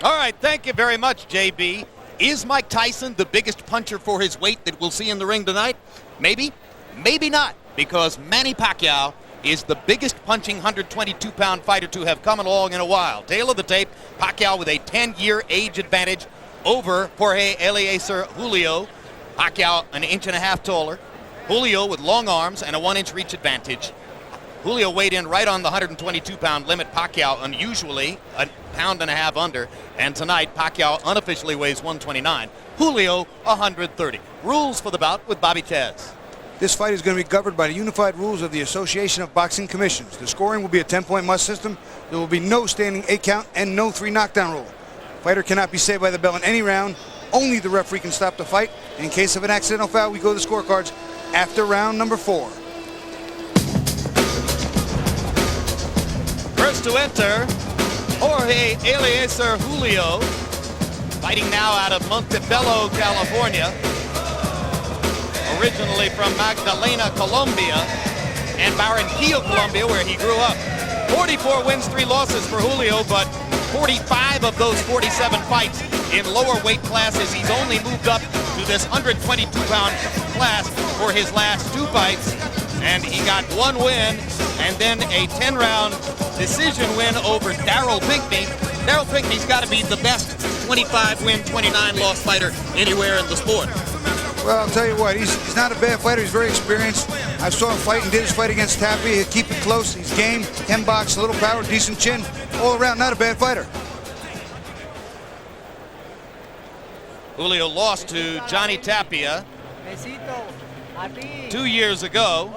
All right, thank you very much, JB. Is Mike Tyson the biggest puncher for his weight that we'll see in the ring tonight? Maybe, maybe not, because Manny Pacquiao is the biggest punching 122-pound fighter to have come along in a while. Tail of the tape, Pacquiao with a 10-year age advantage over Jorge Eliezer Julio. Pacquiao an inch and a half taller. Julio with long arms and a 1-inch reach advantage. Julio weighed in right on the 122-pound limit. Pacquiao unusually a pound and a half under. And tonight, Pacquiao unofficially weighs 129. Julio, 130. Rules for the bout with Bobby Chaz. This fight is going to be governed by the unified rules of the Association of Boxing Commissions. The scoring will be a 10-point must system. There will be no standing 8 count and no 3 knockdown rule. Fighter cannot be saved by the bell in any round. Only the referee can stop the fight. In case of an accidental foul, we go to the scorecards after round number 4. First to enter, Jorge Eliezer Julio, fighting now out of Montebello, California. Originally from Magdalena, Colombia, and Barranquilla, Colombia, where he grew up. 44 wins, 3 losses for Julio, but 45 of those 47 fights in lower weight classes. He's only moved up to this 122-pound class for his last 2 fights, and he got 1 win and then a 10-round decision win over Darryl Pinckney. Darryl Pinckney's got to be the best 25-win, 29-loss fighter anywhere in the sport. Well, I'll tell you what, he's not a bad fighter. He's very experienced. I saw him fight and did his fight against Tapia. He'll keep it close. He's game, hem box, a little power, decent chin. All around, not a bad fighter. Julio lost to Johnny Tapia 2 years ago.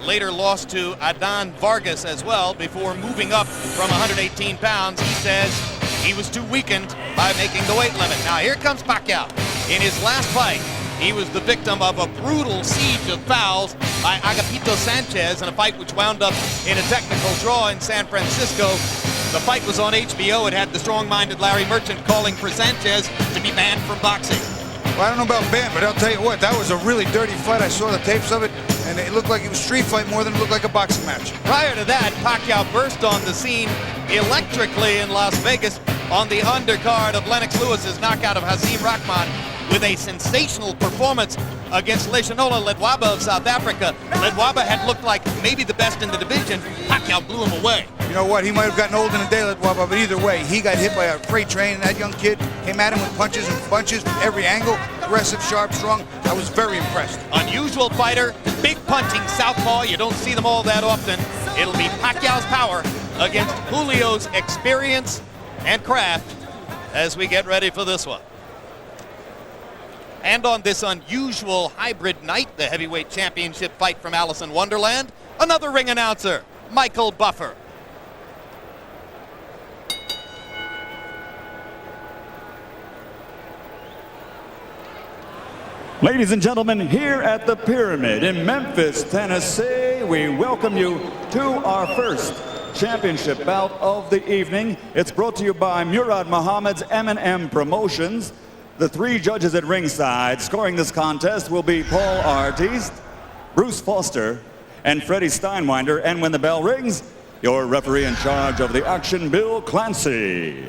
Later lost to Adan Vargas as well before moving up from 118 pounds. He says he was too weakened by making the weight limit. Now here comes Pacquiao. In his last fight, he was the victim of a brutal siege of fouls by Agapito Sanchez in a fight which wound up in a technical draw in San Francisco. The fight was on HBO. It had the strong-minded Larry Merchant calling for Sanchez to be banned from boxing. Well, I don't know about banned, but I'll tell you what, that was a really dirty fight. I saw the tapes of it, and it looked like it was a street fight more than it looked like a boxing match. Prior to that, Pacquiao burst on the scene electrically in Las Vegas on the undercard of Lennox Lewis's knockout of Hasim Rahman with a sensational performance against Leshanola Ledwaba of South Africa. Ledwaba had looked like maybe the best in the division. Pacquiao blew him away. You know what? He might have gotten old in a day, Ledwaba, but either way, he got hit by a freight train, and that young kid came at him with punches and bunches from every angle. Aggressive, sharp, strong. I was very impressed. Unusual fighter, big punching southpaw. You don't see them all that often. It'll be Pacquiao's power against Julio's experience and craft as we get ready for this one. And on this unusual hybrid night, the heavyweight championship fight from Alice in Wonderland, another ring announcer, Michael Buffer. Ladies and gentlemen, here at the Pyramid in Memphis, Tennessee, we welcome you to our first championship bout of the evening. It's brought to you by Murad Muhammad's M&M Promotions. The 3 judges at ringside scoring this contest will be Paul Artiste, Bruce Foster, and Freddie Steinwinder. And when the bell rings, your referee in charge of the action, Bill Clancy.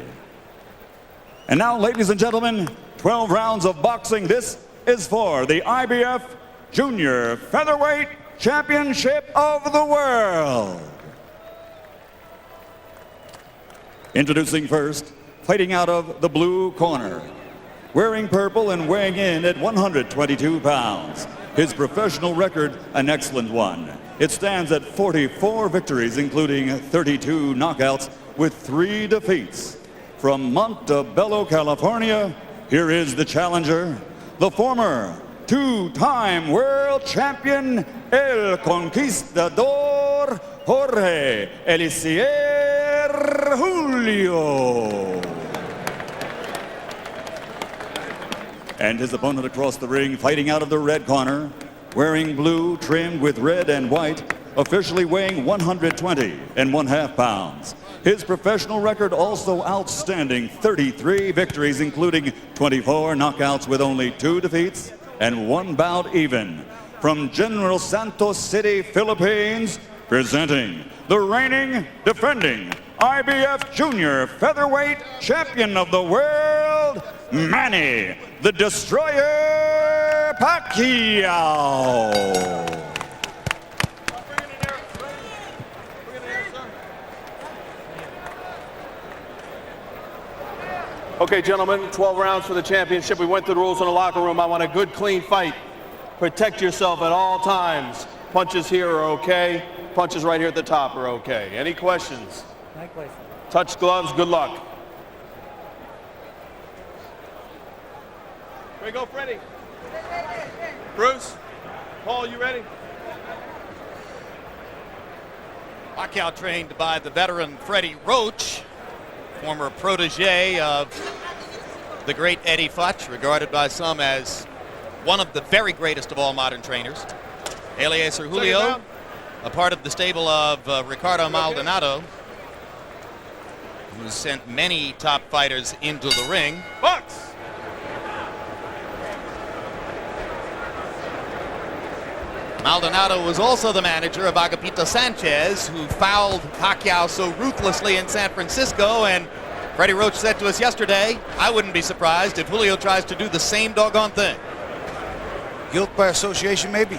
And now, ladies and gentlemen, 12 rounds of boxing. This is for the IBF Junior Featherweight Championship of the World. Introducing first, fighting out of the blue corner, wearing purple and weighing in at 122 pounds. His professional record, an excellent one. It stands at 44 victories, including 32 knockouts with 3 defeats. From Montebello, California, here is the challenger, the former 2-time world champion, El Conquistador, Jorge Elicier Julio. And his opponent across the ring, fighting out of the red corner, wearing blue trimmed with red and white, officially weighing 120.5 pounds. His professional record also outstanding, 33 victories, including 24 knockouts with only 2 defeats and 1 bout even. From General Santos City, Philippines, presenting the reigning, defending IBF Junior Featherweight Champion of the World, Manny the Destroyer Pacquiao. Okay, gentlemen, 12 rounds for the championship. We went through the rules in the locker room. I want a good, clean fight. Protect yourself at all times. Punches here are okay. Punches right here at the top are okay. Any questions? No question. Touch gloves. Good luck. Here we go, Freddie. Bruce, Paul, you ready? Pacquiao trained by the veteran Freddie Roach, former protege of the great Eddie Futch, regarded by some as one of the very greatest of all modern trainers. Eliezer Julio, a part of the stable of Ricardo Maldonado, who sent many top fighters into the ring. Box. Maldonado was also the manager of Agapito Sanchez, who fouled Pacquiao so ruthlessly in San Francisco, and Freddie Roach said to us yesterday, I wouldn't be surprised if Julio tries to do the same doggone thing. Guilt by association, maybe.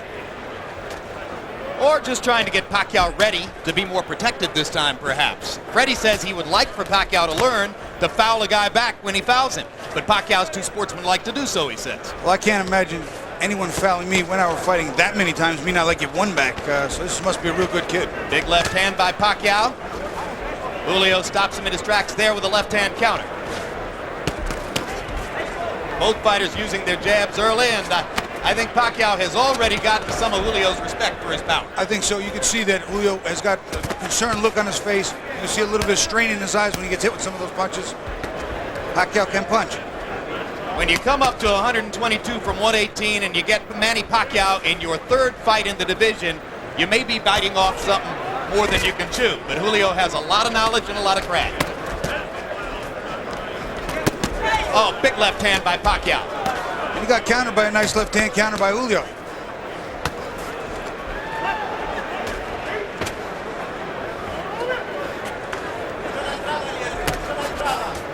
Or just trying to get Pacquiao ready to be more protected this time, perhaps. Freddie says he would like for Pacquiao to learn to foul a guy back when he fouls him, but Pacquiao's too sportsmanlike to do so, he says. Well, I can't imagine anyone fouling me when I were fighting that many times, me not like it one back, so this must be a real good kid. Big left hand by Pacquiao. Julio stops him in his tracks there with a left hand counter. Both fighters using their jabs early, and I think Pacquiao has already gotten some of Julio's respect for his power. I think so. You can see that Julio has got a concerned look on his face. You can see a little bit of strain in his eyes when he gets hit with some of those punches. Pacquiao can punch. When you come up to 122 from 118 and you get Manny Pacquiao in your third fight in the division, you may be biting off something more than you can chew. But Julio has a lot of knowledge and a lot of craft. Oh, big left hand by Pacquiao. And he got countered by a nice left hand counter by Julio.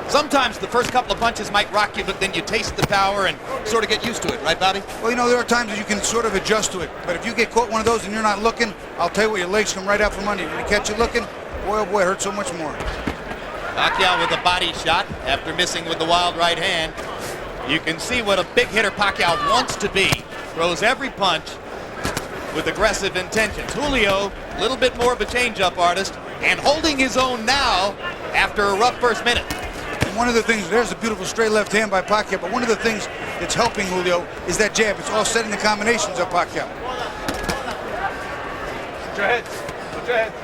Sometimes the first couple of punches might rock you, but then you taste the power and sort of get used to it, right, Bobby? Well, you know, there are times that you can sort of adjust to it. But if you get caught one of those and you're not looking, I'll tell you what, your legs come right out from under you. When you catch you looking, boy, oh boy, it hurts so much more. Pacquiao with a body shot after missing with the wild right hand. You can see what a big hitter Pacquiao wants to be. Throws every punch with aggressive intentions. Julio, a little bit more of a change-up artist, and holding his own now after a rough first minute. And one of the things, there's a beautiful straight left hand by Pacquiao, but one of the things that's helping Julio is that jab. It's all setting the combinations of Pacquiao. Put your heads. Put your heads.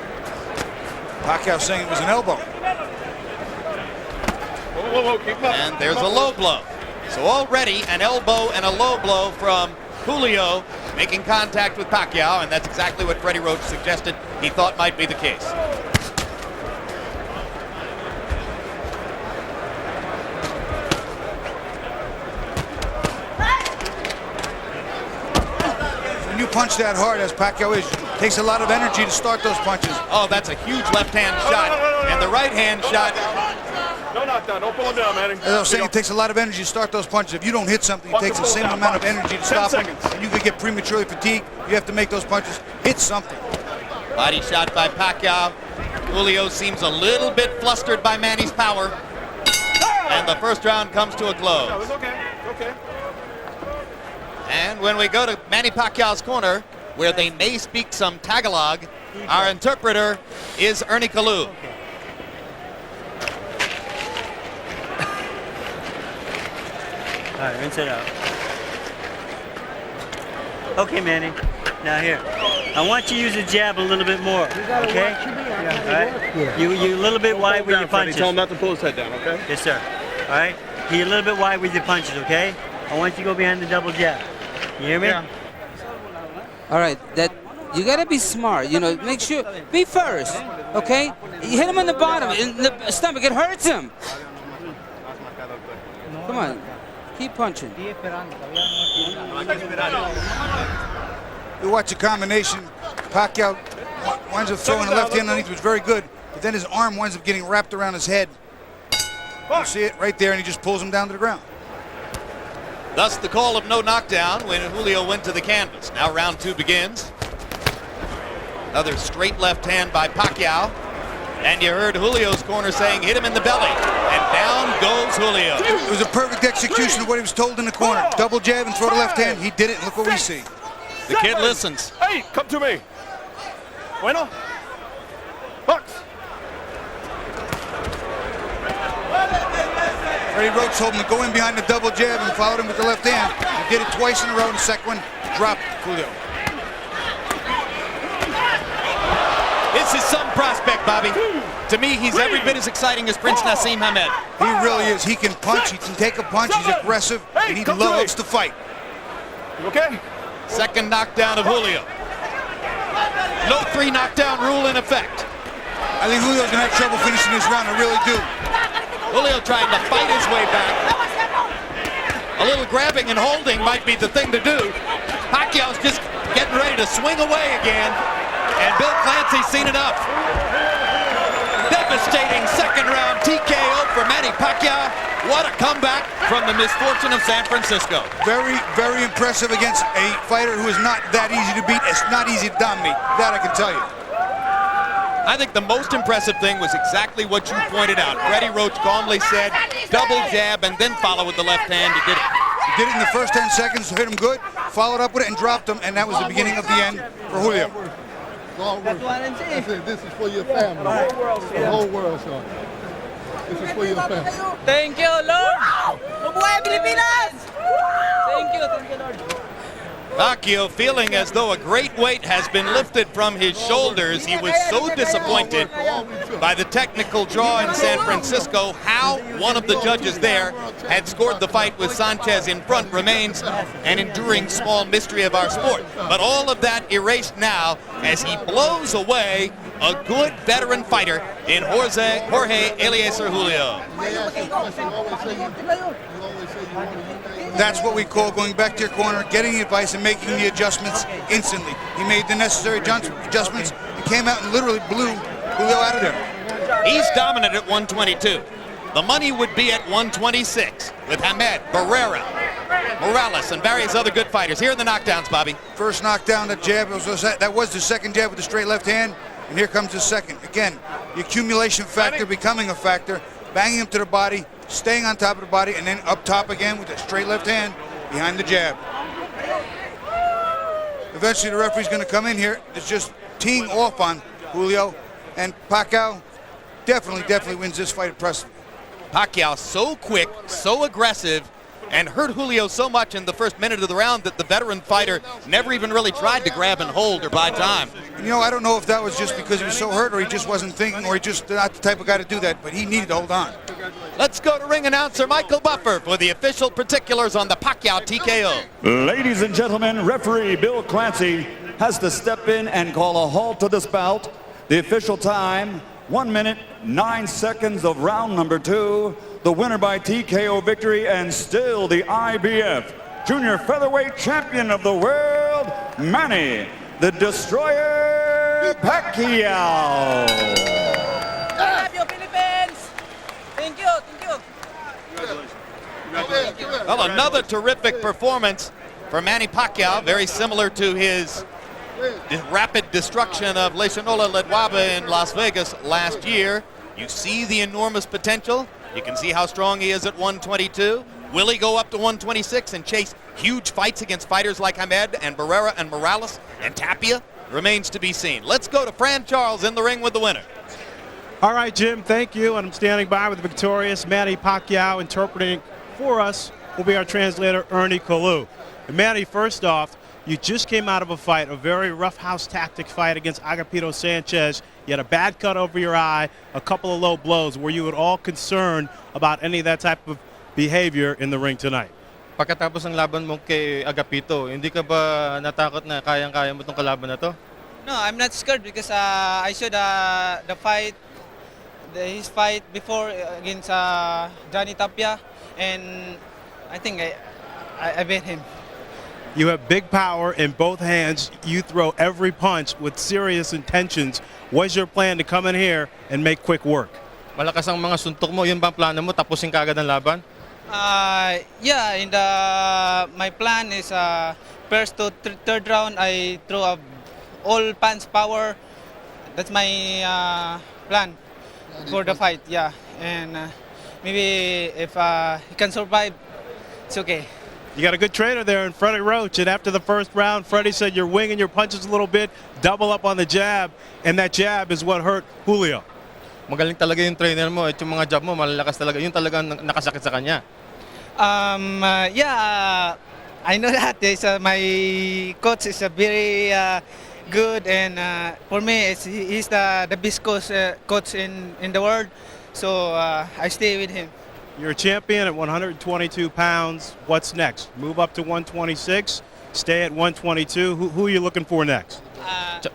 Pacquiao saying it was an elbow. Whoa, keep up. And there's a low blow. So already an elbow and a low blow from Julio making contact with Pacquiao, and that's exactly what Freddie Roach suggested he thought might be the case. When you punch that hard, as Pacquiao is, it takes a lot of energy to start those punches. Oh, that's a huge left-hand shot, and the right-hand shot. No knockdown. Don't pull him down, man. As I was saying, it takes a lot of energy to start those punches. If you don't hit something, it takes the same amount of energy to stop them. And you could get prematurely fatigued. You have to make those punches hit something. Body shot by Pacquiao. Julio seems a little bit flustered by Manny's power. And the first round comes to a close. No, it's okay. Okay. And when we go to Manny Pacquiao's corner, where they may speak some Tagalog, our interpreter is Ernie Kalu. All right, rinse it out. Okay, Manny. Now here, I want you to use the jab a little bit more. Okay? All right. You a little bit wide with your punches. Tell him not to pull his head down, okay? Yes, sir. All right. You're a little bit wide with your punches. Okay? I want you to go behind the double jab. You hear me? Yeah. All right, that you gotta be smart. You know, make sure be first. Okay? You hit him on the bottom, in the stomach. It hurts him. Come on, keep punching. You watch a combination. Pacquiao winds up throwing the left hand underneath, was very good. but then his arm winds up getting wrapped around his head. You see it right there, and he just pulls him down to the ground. Thus the call of no knockdown when Julio went to the canvas. Now round 2 begins. Another straight left hand by Pacquiao. And you heard Julio's corner saying, hit him in the belly. And down goes Julio. It was a perfect execution of what he was told in the corner. Double jab and throw the left hand. He did it, and look what we see. The kid listens. Hey, come to me. Bueno. Box. Freddie Roach told him to go in behind the double jab and followed him with the left hand. He did it twice in a row, and the second one dropped Julio. This is some prospect, Bobby. To me, he's every bit as exciting as Prince Nassim Hamed. He really is. He can punch. He can take a punch. He's aggressive, and he loves to fight. You okay? Second knockdown of Julio. No 3 knockdown rule in effect. I think Julio's going to have trouble finishing this round. I really do. Julio trying to fight his way back. A little grabbing and holding might be the thing to do. Pacquiao's just getting ready to swing away again. And Bill Clancy's seen enough. Devastating second round TKO for Manny Pacquiao. What a comeback from the misfortune of San Francisco. Very, very impressive against a fighter who is not that easy to beat. It's not easy to dominate. That I can tell you. I think the most impressive thing was exactly what you pointed out. Freddie Roach calmly said, double jab and then follow with the left hand. He did it. He did it in the first 10 seconds, hit him good, followed up with it and dropped him, and that was the beginning of the end for Julio. That's it. This is for your family. The whole world, son. This is for your family. Thank you, Lord. Mabuhay Pilipinas! Thank you, Lord. Pacquiao feeling as though a great weight has been lifted from his shoulders. He was so disappointed by the technical draw in San Francisco. How one of the judges there had scored the fight with Sanchez in front remains an enduring small mystery of our sport. But all of that erased now as he blows away a good veteran fighter in Jorge Eliezer Julio. That's what we call going back to your corner, getting the advice, and making the adjustments instantly. He made the necessary adjustments and came out and literally blew Julio out of there. He's dominant at 122. The money would be at 126 with Hamed, Barrera, Morales, and various other good fighters. Here are the knockdowns, Bobby. First knockdown, that jab, that was the second jab with the straight left hand, and here comes the second. Again, the accumulation factor becoming a factor, banging him to the body, staying on top of the body, and then up top again with the straight left hand behind the jab. Eventually the referee's going to come in here. It's just teeing off on Julio, and Pacquiao definitely wins this fight impressively. Pacquiao so quick, so aggressive, and hurt Julio so much in the first minute of the round that the veteran fighter never even really tried to grab and hold or buy time. You know, I don't know if that was just because he was so hurt or he just wasn't thinking or he just not the type of guy to do that, but he needed to hold on. Let's go to ring announcer Michael Buffer for the official particulars on the Pacquiao TKO. Ladies and gentlemen, referee Bill Clancy has to step in and call a halt to this bout. The official time, 1 minute, 9 seconds of round number 2. The winner by TKO victory and still the IBF Junior Featherweight Champion of the world, Manny the Destroyer Pacquiao. Love you, Philippines! Thank you, thank you. Well, another terrific performance for Manny Pacquiao, very similar to his rapid destruction of Leishanola Ledwaba in Las Vegas last year. You see the enormous potential. You can see how strong he is at 122. Will he go up to 126 and chase huge fights against fighters like Hamed and Barrera and Morales and Tapia? Remains to be seen. Let's go to Fran Charles in the ring with the winner. All right, Jim, thank you. And I'm standing by with the victorious Manny Pacquiao. Interpreting for us will be our translator, Ernie Kalu. And Manny, first off, you just came out of a fight, a very roughhouse tactic fight against Agapito Sanchez. You had a bad cut over your eye, a couple of low blows. Were you at all concerned about any of that type of behavior in the ring tonight? Pagkatapos ng laban mo kay Agapito, hindi ka ba natakot na kayang-kaya mo itong kalaban na to? No, I'm not scared because I saw his fight before against Johnny Tapia, and I think I beat him. You have big power in both hands. You throw every punch with serious intentions. What's your plan to come in here and make quick work? Malakas ang mga suntok mo, yun ba ang plano mo? Tapusin ka agad ang laban? Yeah, my plan is first to third round I throw all punch power. That's my plan for the fight. Yeah, and maybe if he can survive, it's okay. You got a good trainer there in Freddie Roach, and after the first round, Freddie said you're winging your punches a little bit, double up on the jab, and that jab is what hurt Julio. Magaling talaga yung trainer mo at yung mga jab mo, malalakas talaga. Yun talaga ang nakasakit sa kanya. Yeah, I know that. My coach is a very good, and for me, he's the best coach in the world. So I stay with him. You're a champion at 122 pounds. What's next? Move up to 126, stay at 122. Who are you looking for next?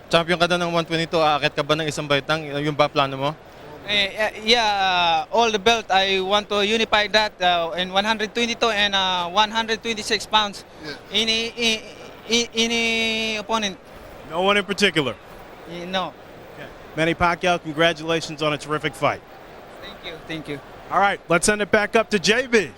Champion ka na ng 122, aakit ka ba ng isang baitang? Yung ba plano mo? Yeah, all the belt, I want to unify that in 122 and 126 pounds. Yeah. Any opponent? No one in particular. No. Manny Pacquiao, congratulations on a terrific fight. Thank you. Thank you. All right, let's send it back up to JB.